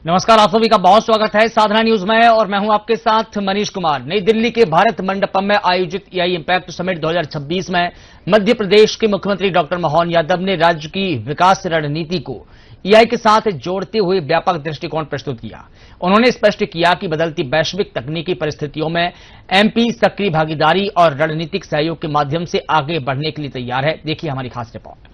नमस्कार, आप सभी का बहुत स्वागत है साधना न्यूज में और मैं हूं आपके साथ मनीष कुमार। नई दिल्ली के भारत मंडपम में आयोजित एआई इम्पैक्ट समिट 2026 में मध्य प्रदेश के मुख्यमंत्री डॉक्टर मोहन यादव ने राज्य की विकास रणनीति को एआई के साथ जोड़ते हुए व्यापक दृष्टिकोण प्रस्तुत किया। उन्होंने स्पष्ट किया कि बदलती वैश्विक तकनीकी परिस्थितियों में एमपी सक्रिय भागीदारी और रणनीतिक सहयोग के माध्यम से आगे बढ़ने के लिए तैयार है। देखिए हमारी खास रिपोर्ट।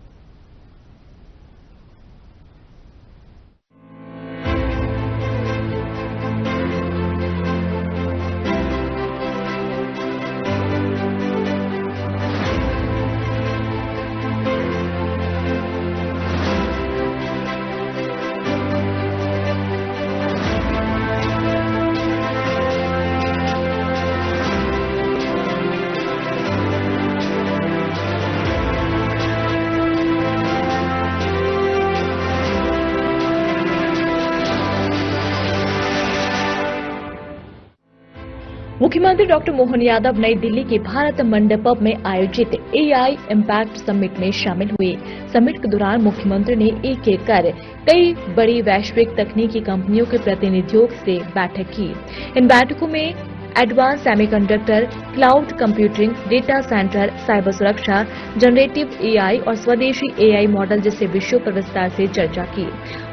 मुख्यमंत्री डॉक्टर मोहन यादव नई दिल्ली के भारत मंडपम में आयोजित एआई इम्पैक्ट समिट में शामिल हुए। समिट के दौरान मुख्यमंत्री ने एक कर कई बड़ी वैश्विक तकनीकी कंपनियों के प्रतिनिधियों से बैठक की। इन बैठकों में advance semiconductor, cloud computing, data centre, cyber सुरक्षा, जनरेटिव एआई और स्वदेशी एआई मॉडल जैसे विषयों पर विस्तार से चर्चा की।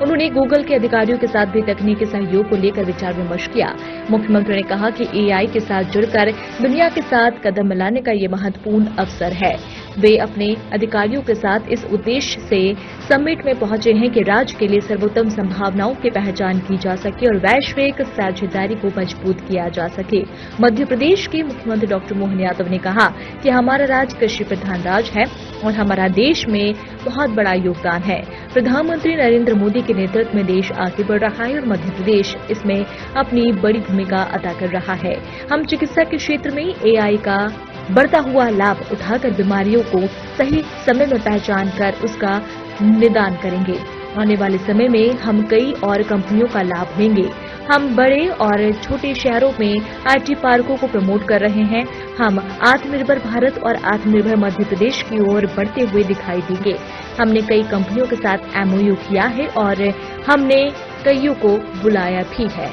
उन्होंने गूगल के अधिकारियों के साथ भी तकनीकी सहयोग को लेकर विचार विमर्श किया। मुख्यमंत्री ने कहा कि एआई के साथ जुड़कर दुनिया के साथ कदम मिलाने का ये महत्वपूर्ण अवसर है। वे अपने अधिकारियों के साथ इस उद्देश्य से समिट में पहुंचे हैं कि राज्य के लिए सर्वोत्तम संभावनाओं की पहचान की जा सके और वैश्विक साझेदारी को मजबूत किया जा सके। मध्य प्रदेश के मुख्यमंत्री डॉक्टर मोहन यादव ने कहा कि हमारा राज्य कृषि प्रधान राज्य है और हमारा देश में बहुत बड़ा योगदान है। प्रधानमंत्री नरेंद्र मोदी के नेतृत्व में देश आगे बढ़ रहा है और मध्य प्रदेश इसमें अपनी बड़ी भूमिका अदा कर रहा है। हम चिकित्सा के क्षेत्र में एआई का बढ़ता हुआ लाभ उठाकर बीमारियों को सही समय में पहचान कर उसका निदान करेंगे। आने वाले समय में हम कई और कंपनियों का लाभ लेंगे। हम बड़े और छोटे शहरों में आईटी पार्कों को प्रमोट कर रहे हैं। हम आत्मनिर्भर भारत और आत्मनिर्भर मध्य प्रदेश की ओर बढ़ते हुए दिखाई देंगे। हमने कई कंपनियों के साथ एमओयू किया है और हमने कईयों को बुलाया भी है।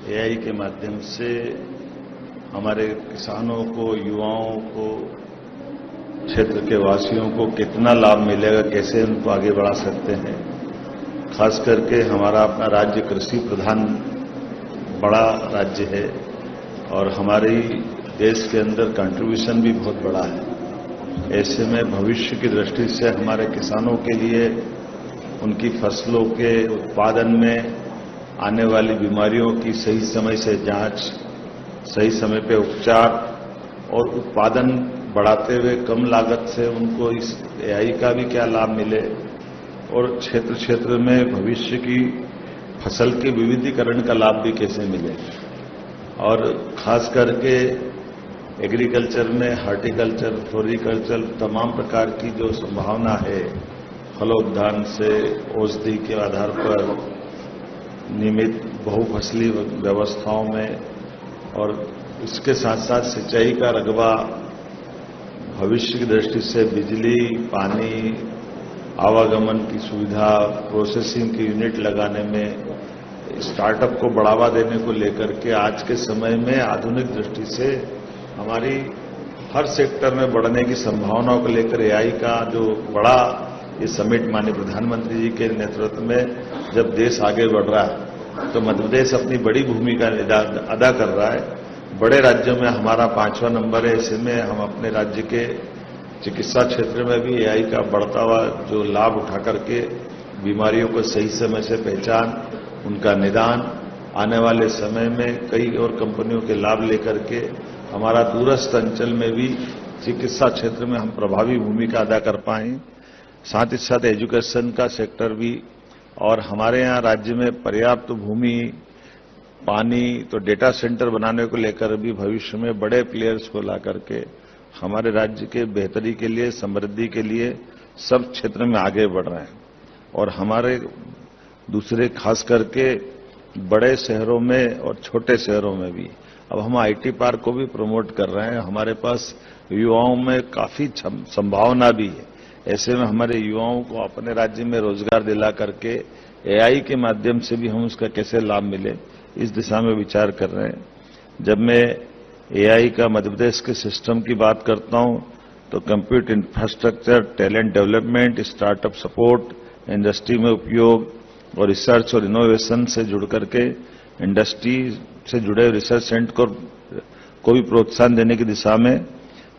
एआई के माध्यम से हमारे किसानों को, युवाओं को, क्षेत्र के वासियों को कितना लाभ मिलेगा, कैसे उनको आगे बढ़ा सकते हैं। खास करके हमारा अपना राज्य कृषि प्रधान बड़ा राज्य है और हमारी देश के अंदर कंट्रीब्यूशन भी बहुत बड़ा है। ऐसे में भविष्य की दृष्टि से हमारे किसानों के लिए उनकी फसलों के उत्पादन में आने वाली बीमारियों की सही समय से जांच, सही समय पे उपचार और उत्पादन बढ़ाते हुए कम लागत से उनको इस एआई का भी क्या लाभ मिले और क्षेत्र क्षेत्र में भविष्य की फसल के विविधीकरण का लाभ भी कैसे मिले। और खास करके एग्रीकल्चर में हार्टिकल्चर, फ्लोरिकल्चर तमाम प्रकार की जो संभावना है, फलोद्यान से औषधि के आधार पर नियमित बहुफसली व्यवस्थाओं में और इसके साथ साथ सिंचाई का रकबा, भविष्य की दृष्टि से बिजली, पानी, आवागमन की सुविधा, प्रोसेसिंग की यूनिट लगाने में, स्टार्टअप को बढ़ावा देने को लेकर के आज के समय में आधुनिक दृष्टि से हमारी हर सेक्टर में बढ़ने की संभावनाओं को लेकर एआई का जो बड़ा ये समिट माननीय प्रधानमंत्री जी के नेतृत्व में जब देश आगे बढ़ रहा है तो मध्य प्रदेश अपनी बड़ी भूमिका अदा कर रहा है। बड़े राज्यों में हमारा 5वां नंबर है। ऐसे में हम अपने राज्य के चिकित्सा क्षेत्र में भी एआई का बढ़ता हुआ जो लाभ उठा करके बीमारियों को सही समय से पहचान, उनका निदान, आने वाले समय में कई और कंपनियों के लाभ लेकर के हमारा दूरस्थ अंचल में भी चिकित्सा क्षेत्र में हम प्रभावी भूमिका अदा कर पाएं। साथ ही साथ एजुकेशन का सेक्टर भी, और हमारे यहाँ राज्य में पर्याप्त भूमि, पानी, तो डेटा सेंटर बनाने को लेकर भी भविष्य में बड़े प्लेयर्स को ला करके हमारे राज्य के बेहतरी के लिए, समृद्धि के लिए सब क्षेत्र में आगे बढ़ रहे हैं। और हमारे दूसरे खास करके बड़े शहरों में और छोटे शहरों में भी अब हम आईटी पार्क को भी प्रमोट कर रहे हैं। हमारे पास युवाओं में काफी संभावना भी है। ऐसे में हमारे युवाओं को अपने राज्य में रोजगार दिला करके एआई के माध्यम से भी हम उसका कैसे लाभ मिले, इस दिशा में विचार कर रहे हैं। जब मैं एआई का मध्य प्रदेश के सिस्टम की बात करता हूं तो computer infrastructure, talent development, startup support, industry में उपयोग और रिसर्च और इनोवेशन से जुड़ करके इंडस्ट्री से जुड़े रिसर्च सेंटर को भी प्रोत्साहन देने की दिशा में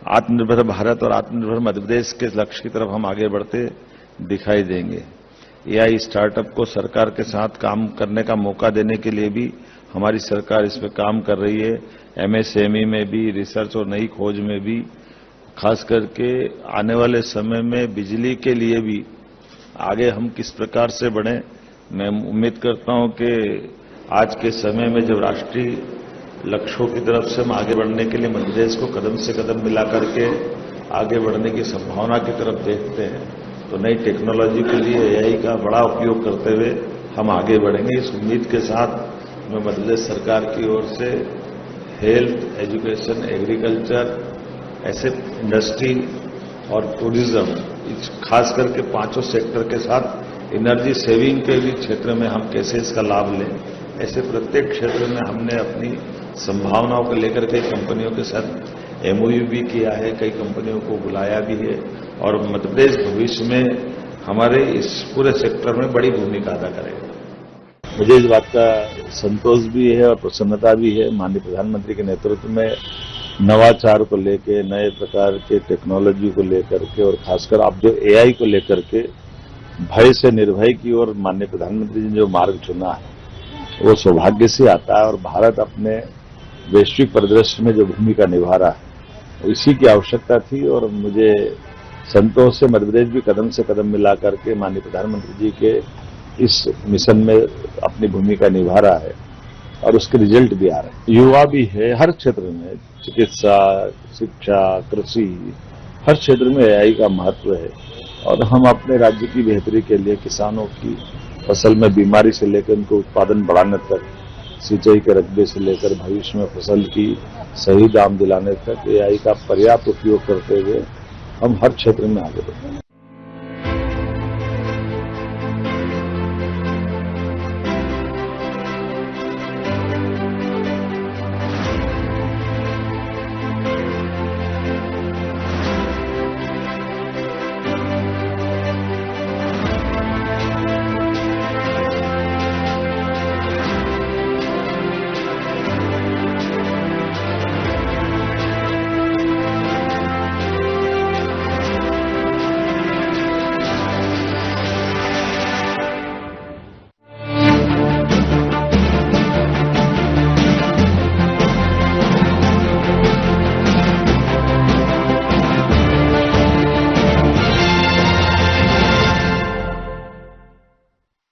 आत्मनिर्भर भारत और आत्मनिर्भर मध्य प्रदेश के लक्ष्य की तरफ हम आगे बढ़ते दिखाई देंगे। एआई स्टार्टअप को सरकार के साथ काम करने का मौका देने के लिए भी हमारी सरकार इस पर काम कर रही है। एमएसएमई में भी, रिसर्च और नई खोज में भी, खास करके आने वाले समय में बिजली के लिए भी आगे हम किस प्रकार से बढ़ें। मैं उम्मीद करता हूं कि आज के समय में जब राष्ट्रीय लक्ष्यों की तरफ से हम आगे बढ़ने के लिए मध्य प्रदेश को कदम से कदम मिला करके आगे बढ़ने की संभावना की तरफ देखते हैं, तो नई टेक्नोलॉजी के लिए एआई का बड़ा उपयोग करते हुए हम आगे बढ़ेंगे। इस उम्मीद के साथ मैं मध्य प्रदेश सरकार की ओर से हेल्थ, एजुकेशन, एग्रीकल्चर, ऐसे इंडस्ट्री और टूरिज्म, खास करके पांचों सेक्टर के साथ एनर्जी सेविंग के भी क्षेत्र में हम कैसे इसका लाभ लें, ऐसे प्रत्येक क्षेत्र में हमने अपनी संभावनाओं को लेकर कई कंपनियों के साथ एमओयू भी किया है, कई कंपनियों को बुलाया भी है और मध्य प्रदेश भविष्य में हमारे इस पूरे सेक्टर में बड़ी भूमिका अदा करेगा। मुझे इस बात का संतोष भी है और प्रसन्नता भी है, माननीय प्रधानमंत्री के नेतृत्व में नवाचार को लेकर, नए प्रकार के टेक्नोलॉजी को लेकर के और खासकर आप जो एआई को लेकर के भय से निर्भय की ओर माननीय प्रधानमंत्री जी ने जो मार्ग चुना है वो सौभाग्य से आता है और भारत अपने वैश्विक परिदृश्य में जो भूमिका निभा रहा है इसी की आवश्यकता थी और मुझे संतोष से मध्य प्रदेश भी कदम से कदम मिला करके माननीय प्रधानमंत्री जी के इस मिशन में अपनी भूमिका निभा रहा है और उसके रिजल्ट भी आ रहे हैं। युवा भी है हर क्षेत्र में, चिकित्सा, शिक्षा, कृषि, हर क्षेत्र में एआई का महत्व है और हम अपने राज्य की बेहतरी के लिए किसानों की फसल में बीमारी से लेकर उनको उत्पादन बढ़ाने तक, सिंचाई के रकबे से लेकर भविष्य में फसल की सही दाम दिलाने तक एआई का पर्याप्त उपयोग करते हुए हम हर क्षेत्र में आगे बढ़ेंगे।